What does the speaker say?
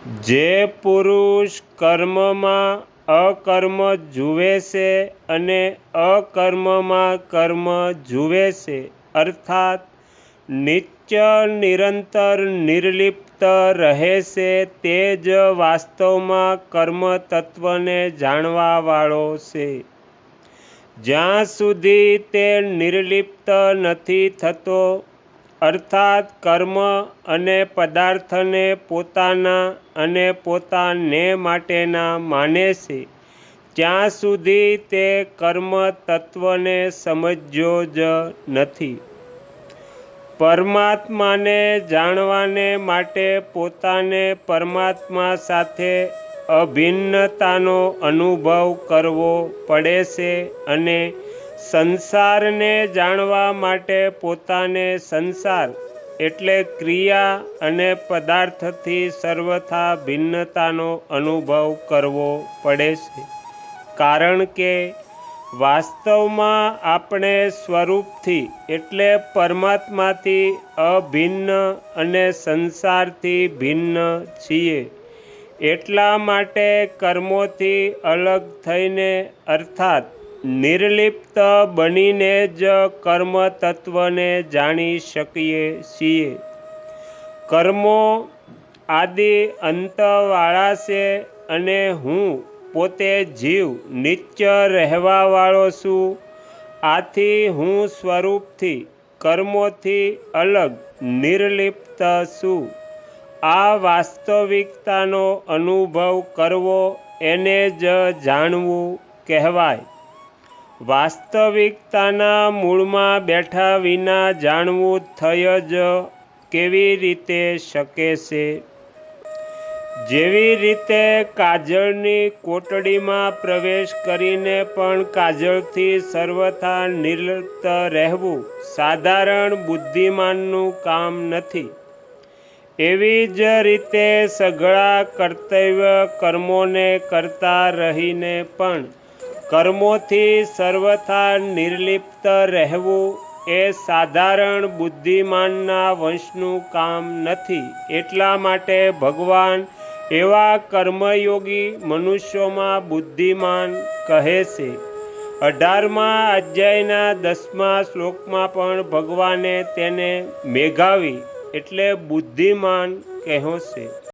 જે પુરુષ કર્મમાં અકર્મ જુએ છે અને અકર્મમાં કર્મ જુએ છે, અર્થાત નિત્ય નિરંતર નિર્લિપ્ત રહે છે, તે જ વાસ્તવમાં કર્મ તત્વને જાણવાવાળો છે. જ્યાં સુધી તે નિર્લિપ્ત નથી થતો, અર્થાત કર્મ અને પદાર્થને પોતાના અને પોતાને માટેના માને છે, ત્યાં સુધી તે કર્મ તત્વને સમજ્યો જ નથી. પરમાત્માને જાણવાને માટે પોતાને પરમાત્મા સાથે અભિન્નતાનો અનુભવ કરવો પડે છે અને સંસારને જાણવા માટે પોતાને સંસાર એટલે ક્રિયા અને પદાર્થથી સર્વથા ભિન્નતાનો અનુભવ કરવો પડે છે. કારણ કે વાસ્તવમાં આપણે સ્વરૂપથી એટલે પરમાત્માથી અભિન્ન અને સંસારથી ભિન્ન છીએ. એટલા માટે કર્મોથી અલગ થઈને અર્થાત નિર્લિપ્ત બનીને જ કર્મ તત્વને જાણી શકીએ છીએ. કર્મો આદિ અંતવાળા છે અને હું પોતે જીવ નિત્ય રહેવાવાળો છું. આથી હું સ્વરૂપથી કર્મોથી અલગ નિર્લિપ્ત છું. આ વાસ્તવિકતાનો અનુભવ કરવો એને જ જાણવું કહેવાય. વાસ્તવિકતાના મૂળમાં બેઠા વિના જાણવું થઈ જ કેવી રીતે શકે છે? જેવી રીતે કાજળની કોટડીમાં પ્રવેશ કરીને પણ કાજળથી સર્વથા નિર્લિપ્ત રહેવું સાધારણ બુદ્ધિમાનનું કામ નથી. એવી જ રીતે સઘળા કર્તવ્ય કર્મોને કરતા રહીને પણ કર્મોથી સર્વથા નિર્લિપ્ત રહેવું એ સાધારણ બુદ્ધિમાનના વશનું કામ નથી. એટલા માટે ભગવાન એવા કર્મયોગી મનુષ્યોમાં બુદ્ધિમાન કહે છે. 18મા અધ્યાયના 10મા શ્લોકમાં પણ ભગવાને તેને મેઘાવી એટલે બુદ્ધિમાન કહ્યો છે.